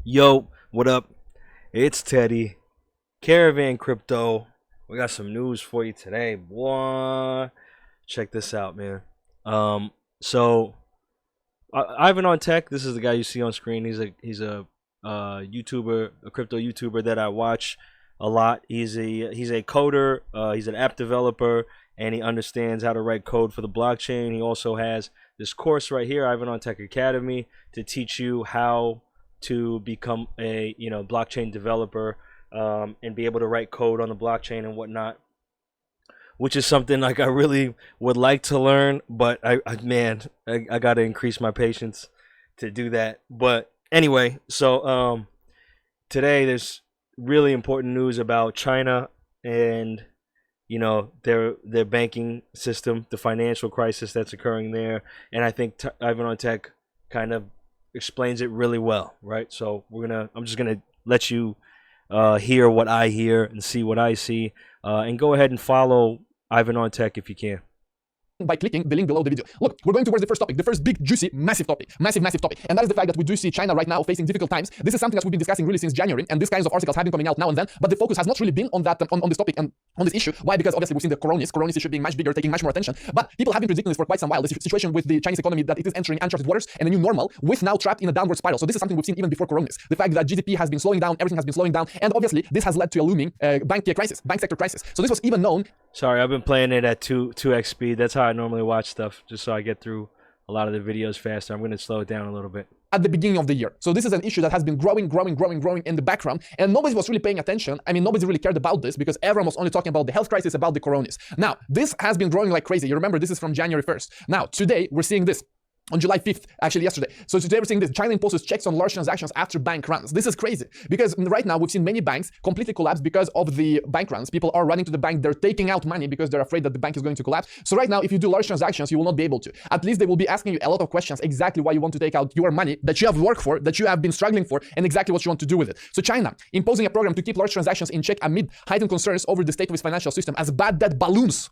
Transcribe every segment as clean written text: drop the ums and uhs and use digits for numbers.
Yo, what up? It's Teddy. Caravan Crypto. We got some news for you today, boy. Check this out, man. Um, so Ivan on Tech. This is the guy you see on screen. He's a YouTuber, a crypto YouTuber that I watch a lot. He's a coder. He's an app developer, and he understands how to write code for the blockchain. He also has this course right here, Ivan on Tech Academy, to teach you how to become a blockchain developer, and be able to write code on the blockchain and whatnot, which is something like I really would like to learn, but I got to increase my patience to do that. But anyway, so today there's really important news about China and their banking system, the financial crisis that's occurring there, and I think Ivan on Tech kind of explains it really well, right? So I'm just gonna let you hear what I hear and see what I see, and go ahead and follow Ivan on Tech if you can. By clicking the link below the video. Look, we're going towards the first topic, the first big, juicy, massive topic, massive topic. And that is the fact that we do see China right now facing difficult times. This is something that we've been discussing really since January, and these kinds of articles have been coming out now and then, but the focus has not really been on that, on this topic and on this issue. Why? Because obviously we've seen the coronis issue being much bigger, taking much more attention, but people have been predicting this for quite some while, the situation with the Chinese economy, that it is entering uncharted waters and a new normal, with now trapped in a downward spiral. So this is something we've seen even before coronis. The fact that GDP has been slowing down, everything has been slowing down, and obviously this has led to a looming bank sector crisis. So this was even known. Sorry, I've been playing it at 2x speed. That's how I normally watch stuff, just so I get through a lot of the videos faster. I'm going to slow it down a little bit. At the beginning of the year. So this is an issue that has been growing in the background, and nobody was really paying attention. I mean, nobody really cared about this because everyone was only talking about the health crisis, about the coronis. Now, this has been growing like crazy. You remember, this is from January 1st. Now, today, we're seeing this. On July 5th, actually yesterday. So today we're seeing this. China imposes checks on large transactions after bank runs. This is crazy because right now we've seen many banks completely collapse because of the bank runs. People are running to the bank. They're taking out money because they're afraid that the bank is going to collapse. So right now, if you do large transactions, you will not be able to. At least they will be asking you a lot of questions exactly why you want to take out your money that you have worked for, that you have been struggling for, and exactly what you want to do with it. So China imposing a program to keep large transactions in check amid heightened concerns over the state of its financial system as bad debt balloons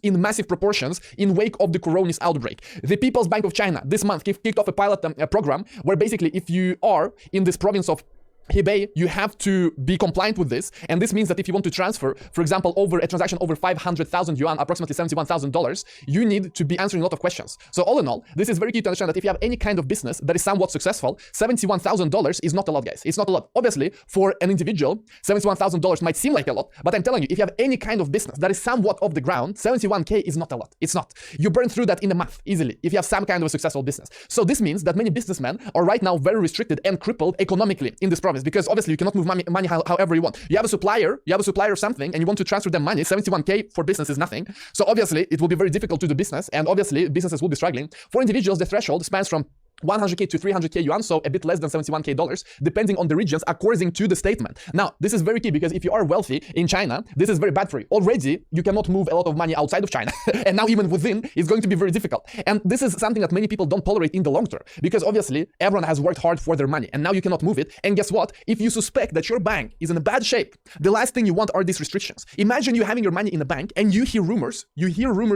in massive proportions in wake of the coronis outbreak. The People's Bank of China this month kicked off a pilot program where basically if you are in this province of Hebei, you have to be compliant with this, and this means that if you want to transfer, for example, over a transaction over 500,000 yuan, approximately $71,000, you need to be answering a lot of questions. So all in all, this is very key to understand that if you have any kind of business that is somewhat successful, $71,000 is not a lot, guys. It's not a lot. Obviously, for an individual, $71,000 might seem like a lot, but I'm telling you, if you have any kind of business that is somewhat off the ground, 71K is not a lot. It's not. You burn through that in a month easily if you have some kind of a successful business. So this means that many businessmen are right now very restricted and crippled economically in this province, because obviously you cannot move money however you want. You have a supplier of something and you want to transfer them money. 71K for business is nothing. So obviously it will be very difficult to do business, and obviously businesses will be struggling. For individuals, the threshold spans from 100K to 300K yuan, so a bit less than 71K dollars, depending on the regions, according to the statement. Now, this is very key because if you are wealthy in China, this is very bad for you. Already, you cannot move a lot of money outside of China, and now even within, it's going to be very difficult. And this is something that many people don't tolerate in the long term, because obviously, everyone has worked hard for their money, and now you cannot move it. And guess what? If you suspect that your bank is in a bad shape, the last thing you want are these restrictions. Imagine you having your money in a bank, and you hear rumors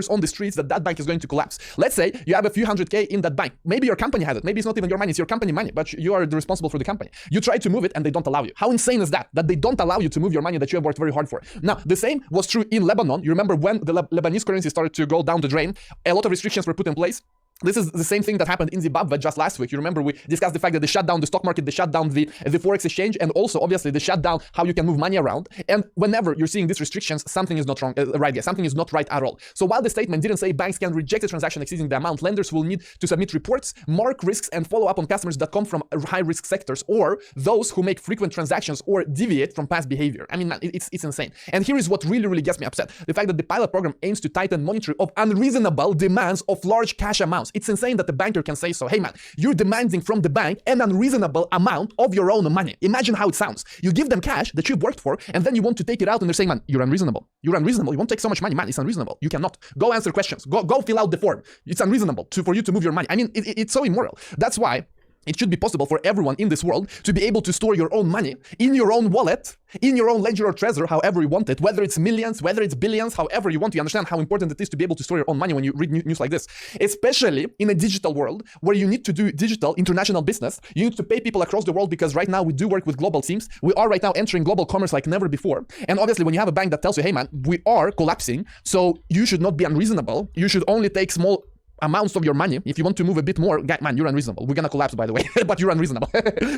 on the streets that that bank is going to collapse. Let's say you have a few 100K in that bank. Maybe your company has it. Maybe it's not even your money, it's your company money, but you are responsible for the company. You try to move it and they don't allow you. How insane is that? That they don't allow you to move your money that you have worked very hard for. Now, the same was true in Lebanon. You remember when the Lebanese currency started to go down the drain, a lot of restrictions were put in place. This is the same thing that happened in Zimbabwe just last week. You remember we discussed the fact that they shut down the stock market, they shut down the forex exchange, and also obviously they shut down how you can move money around. And whenever you're seeing these restrictions, something is not wrong, right, guys. Something is not right at all. So while the statement didn't say banks can reject a transaction exceeding the amount, lenders will need to submit reports, mark risks, and follow up on customers that come from high-risk sectors or those who make frequent transactions or deviate from past behavior. I mean, man, it's insane. And here is what really gets me upset: the fact that the pilot program aims to tighten monitoring of unreasonable demands of large cash amounts. It's insane that the banker can say so. Hey man, you're demanding from the bank an unreasonable amount of your own money. Imagine how it sounds. You give them cash that you've worked for, and then you want to take it out, and they're saying, man, you're unreasonable. You're unreasonable. You won't take so much money. Man, it's unreasonable. You cannot. Go answer questions. Go fill out the form. It's unreasonable for you to move your money. I mean, it's so immoral. That's why It should be possible for everyone in this world to be able to store your own money in your own wallet, in your own ledger or treasure, however you want it, whether it's millions, whether it's billions, however you want. You understand how important it is to be able to store your own money when you read news like this, especially in a digital world where you need to do digital international business. You need to pay people across the world, because right now we do work with global teams. We are right now entering global commerce like never before. And obviously when you have a bank that tells you, hey man, we are collapsing, so you should not be unreasonable. You should only take small amounts of your money. If you want to move a bit more, man, you're unreasonable. We're gonna collapse, by the way, but you're unreasonable.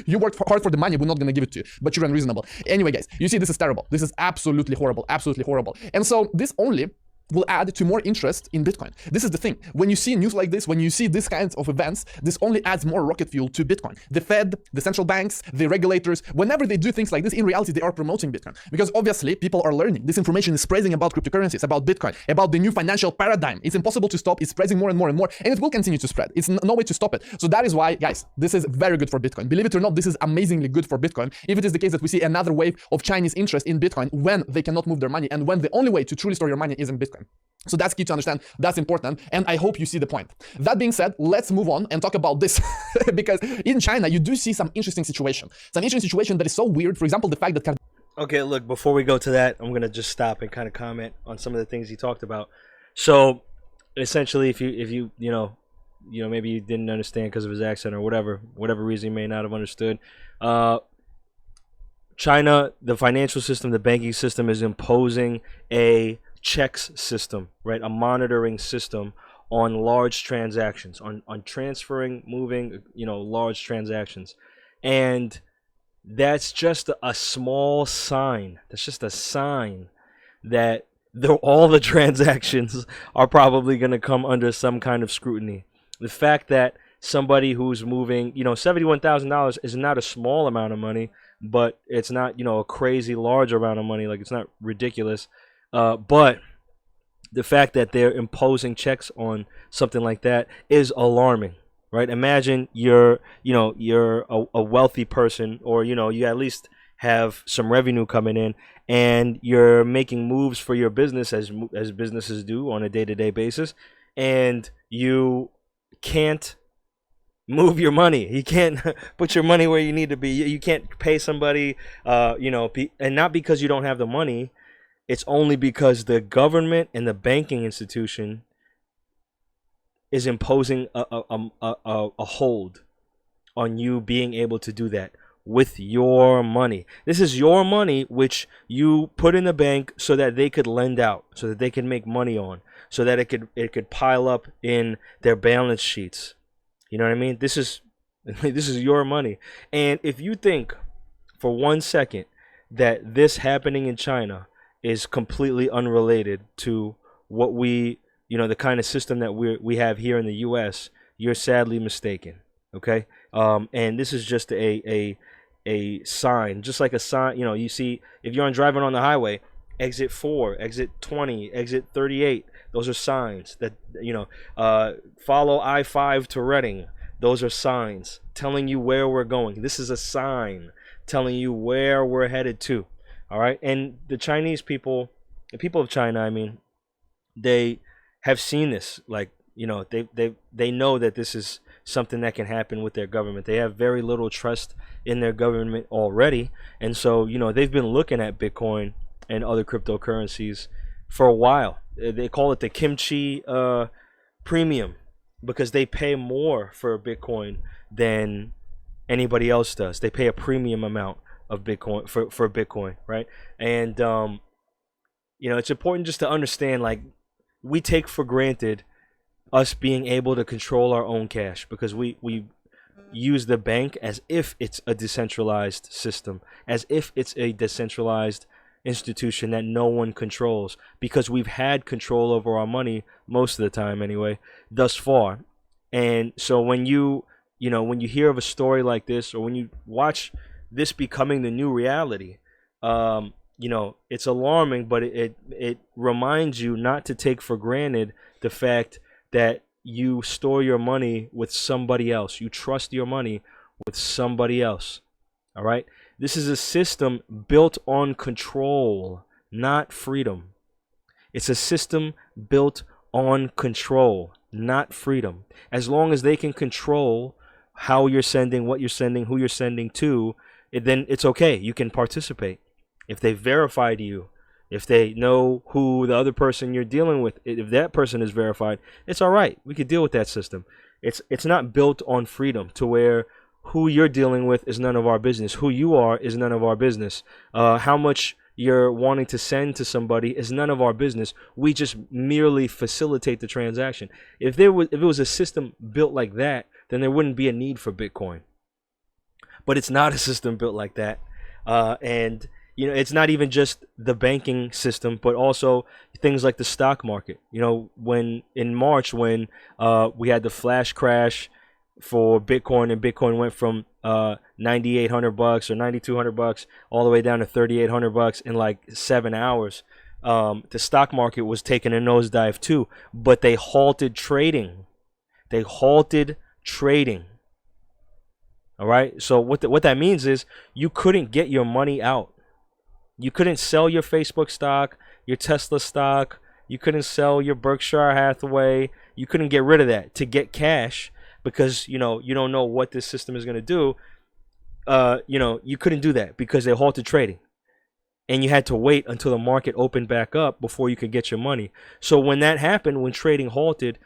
You worked hard for the money, we're not gonna give it to you, but you're unreasonable. Anyway, guys, you see, this is terrible. This is absolutely horrible, absolutely horrible. And so this only will add to more interest in Bitcoin. This is the thing. When you see news like this, when you see these kinds of events, this only adds more rocket fuel to Bitcoin. The Fed, the central banks, the regulators, whenever they do things like this, in reality, they are promoting Bitcoin. Because obviously, people are learning. This information is spreading about cryptocurrencies, about Bitcoin, about the new financial paradigm. It's impossible to stop. It's spreading more and more and more, and it will continue to spread. It's no way to stop it. So that is why, guys, this is very good for Bitcoin. Believe it or not, this is amazingly good for Bitcoin. If it is the case that we see another wave of Chinese interest in Bitcoin when they cannot move their money, and when the only way to truly store your money is in Bitcoin. So that's key to understand. That's important. And I hope you see the point. That being said, let's move on and talk about this. Because in China, you do see some interesting situation. Some interesting situation that is so weird. For example, the fact that... Okay, look, before we go to that, I'm going to just stop and kind of comment on some of the things he talked about. So essentially, if you maybe you didn't understand because of his accent or whatever reason you may not have understood. China, the financial system, the banking system is imposing a checks system, right? A monitoring system on large transactions, on transferring, moving, large transactions. And that's just a small sign. That's just a sign that all the transactions are probably going to come under some kind of scrutiny. The fact that somebody who's moving, $71,000 is not a small amount of money, but it's not, a crazy large amount of money. Like, it's not ridiculous. But the fact that they're imposing checks on something like that is alarming, right? Imagine you're a wealthy person, or, you at least have some revenue coming in, and you're making moves for your business as businesses do on a day-to-day basis, and you can't move your money. You can't put your money where you need to be. You can't pay somebody, and not because you don't have the money. It's only because the government and the banking institution is imposing a hold on you being able to do that with your money. This is your money, which you put in the bank so that they could lend out, so that they can make money on, so that it could pile up in their balance sheets. You know what I mean? This is your money. And if you think for 1 second that this happening in China is completely unrelated to what we, the kind of system that we have here in the U.S., you're sadly mistaken. Okay, and this is just a sign, just like a sign. You see, if you're driving on the highway, exit 4, exit 20, exit 38. Those are signs that follow I-5 to Reading. Those are signs telling you where we're going. This is a sign telling you where we're headed to. All right, and the Chinese people, the people of China, I mean, they have seen this. Like, they know that this is something that can happen with their government. They have very little trust in their government already, and so they've been looking at Bitcoin and other cryptocurrencies for a while. They call it the kimchi premium, because they pay more for Bitcoin than anybody else does. They pay a premium amount of Bitcoin for Bitcoin, right? And it's important just to understand, like, we take for granted us being able to control our own cash, because we use the bank as if it's a decentralized system, as if it's a decentralized institution that no one controls, because we've had control over our money most of the time anyway, thus far. And so when you hear of a story like this, or when you watch this becoming the new reality, it's alarming, but it reminds you not to take for granted the fact that you store your money with somebody else. You trust your money with somebody else. All right? This is a system built on control, not freedom. It's a system built on control, not freedom. As long as they can control how you're sending, what you're sending, who you're sending to, then it's okay. You can participate. If they verified you, if they know who the other person you're dealing with, if that person is verified, it's all right. We could deal with that system. It's not built on freedom to where who you're dealing with is none of our business. Who you are is none of our business. How much you're wanting to send to somebody is none of our business. We just merely facilitate the transaction. If it was a system built like that, then there wouldn't be a need for Bitcoin. But it's not a system built like that. And it's not even just the banking system, but also things like the stock market. When in March, when we had the flash crash for Bitcoin, and Bitcoin went from $9,800 or $9,200 all the way down to $3,800 in like 7 hours. The stock market was taking a nosedive too, but they halted trading. All right. So what that means is you couldn't get your money out. You couldn't sell your Facebook stock, your Tesla stock. You couldn't sell your Berkshire Hathaway. You couldn't get rid of that to get cash because, you don't know what this system is going to do. You couldn't do that because they halted trading. And you had to wait until the market opened back up before you could get your money. So when that happened, when trading halted,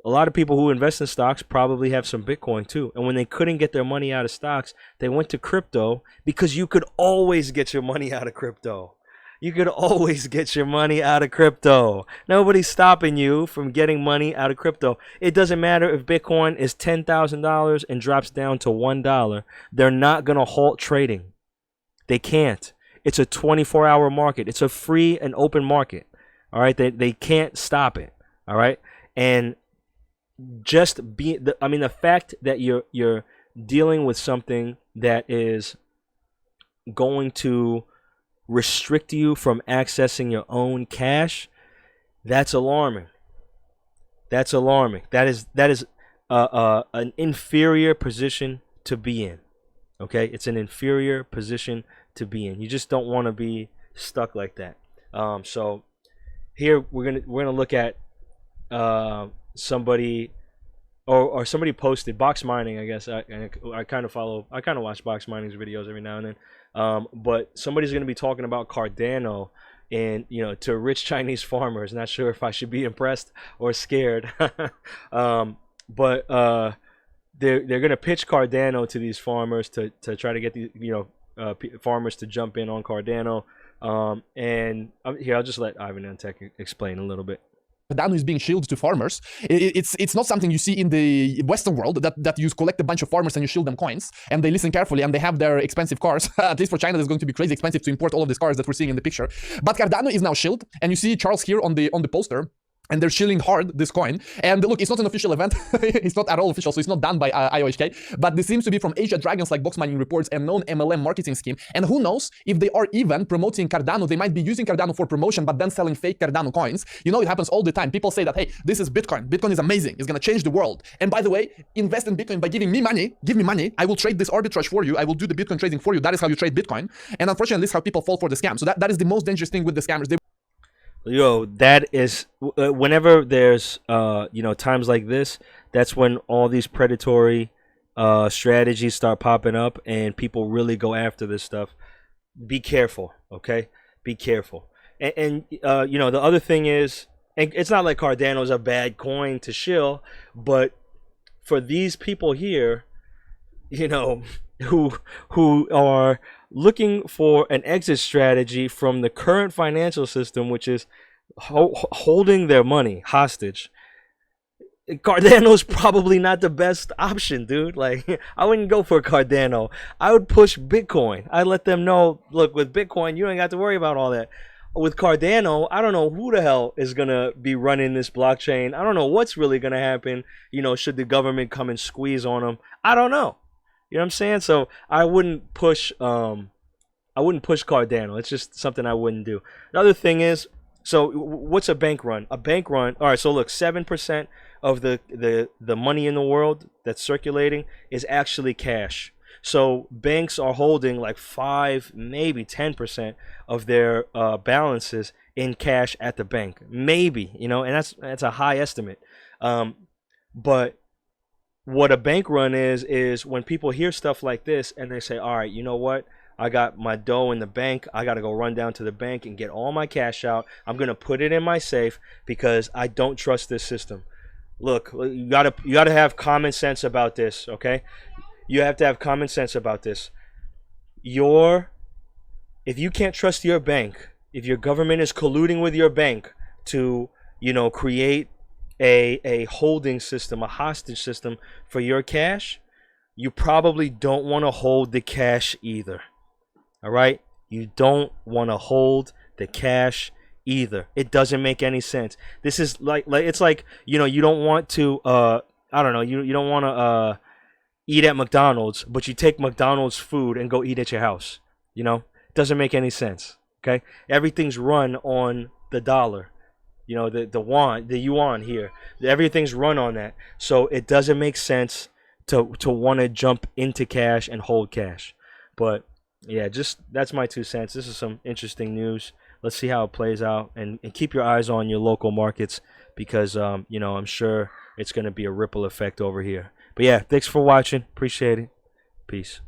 a lot of people who invest in stocks probably have some Bitcoin too. And when they couldn't get their money out of stocks, they went to crypto because you could always get your money out of crypto. You could always get your money out of crypto. Nobody's stopping you from getting money out of crypto. It doesn't matter if Bitcoin is $10,000 and drops down to $1. They're not going to halt trading. They can't. It's a 24-hour market. It's a free and open market. All right. They can't stop it. All right. And the fact that you're dealing with something that is going to restrict you from accessing your own cash, that's alarming. That is an inferior position to be in. Okay, it's an inferior position to be in. You just don't want to be stuck like that. So here we're gonna look at somebody or somebody posted Box Mining. I guess I kind of watch Box Mining's videos every now and then. But somebody's gonna be talking about Cardano and to rich Chinese farmers. Not sure if I should be impressed or scared. But they're gonna pitch Cardano to these farmers to try to get these farmers to jump in on Cardano. And here I'll just let Ivan Antec explain a little bit. Cardano is being shielded to farmers. It's not something you see in the Western world that you collect a bunch of farmers and you shield them coins and they listen carefully and they have their expensive cars. At least for China, it's going to be crazy expensive to import all of these cars that we're seeing in the picture. But Cardano is now shielded, and you see Charles here on the poster. And they're shilling hard this coin. And look, it's not an official event. It's not at all official, so it's not done by IOHK. But this seems to be from Asia Dragons, like Box Mining reports, a known MLM marketing scheme. And who knows, if they are even promoting Cardano, they might be using Cardano for promotion, but then selling fake Cardano coins. It happens all the time. People say that, hey, this is Bitcoin. Bitcoin is amazing. It's going to change the world. And by the way, invest in Bitcoin by giving me money. Give me money. I will trade this arbitrage for you. I will do the Bitcoin trading for you. That is how you trade Bitcoin. And unfortunately, this is how people fall for the scam. So that is the most dangerous thing with the scammers. That is whenever there's times like this, that's when all these predatory strategies start popping up and people really go after this stuff. Be careful, okay? Be careful. And the other thing is, and it's not like Cardano is a bad coin to shill, but for these people here, who are looking for an exit strategy from the current financial system, which is holding their money hostage, Cardano's probably not the best option, dude. Like, I wouldn't go for Cardano. I would push Bitcoin. I'd let them know, look, with Bitcoin, you ain't got to worry about all that. With Cardano, I don't know who the hell is going to be running this blockchain. I don't know what's really going to happen, should the government come and squeeze on them. I don't know. You know what I'm saying? So I wouldn't push Cardano. It's just something I wouldn't do. The other thing is, so what's a bank run? A bank run, all right, so look, 7% of the money in the world that's circulating is actually cash. So banks are holding like 5, maybe 10% of their balances in cash at the bank. Maybe, and that's a high estimate. But what a bank run is when people hear stuff like this and they say, all right, you know what? I got my dough in the bank. I got to go run down to the bank and get all my cash out. I'm going to put it in my safe because I don't trust this system. Look, you gotta have common sense about this, okay? You have to have common sense about this. If you can't trust your bank, if your government is colluding with your bank to, create a holding system, a hostage system for your cash, you probably don't want to hold the cash either. All right? You don't want to hold the cash either. It doesn't make any sense. This is like it's like, you don't want to I don't know, you don't want to eat at McDonald's, but you take McDonald's food and go eat at your house. It doesn't make any sense. Okay? Everything's run on the dollar. The yuan here. Everything's run on that. So it doesn't make sense to want to jump into cash and hold cash. But yeah, that's my 2 cents. This is some interesting news. Let's see how it plays out, and keep your eyes on your local markets because I'm sure it's going to be a ripple effect over here. But yeah, thanks for watching. Appreciate it. Peace.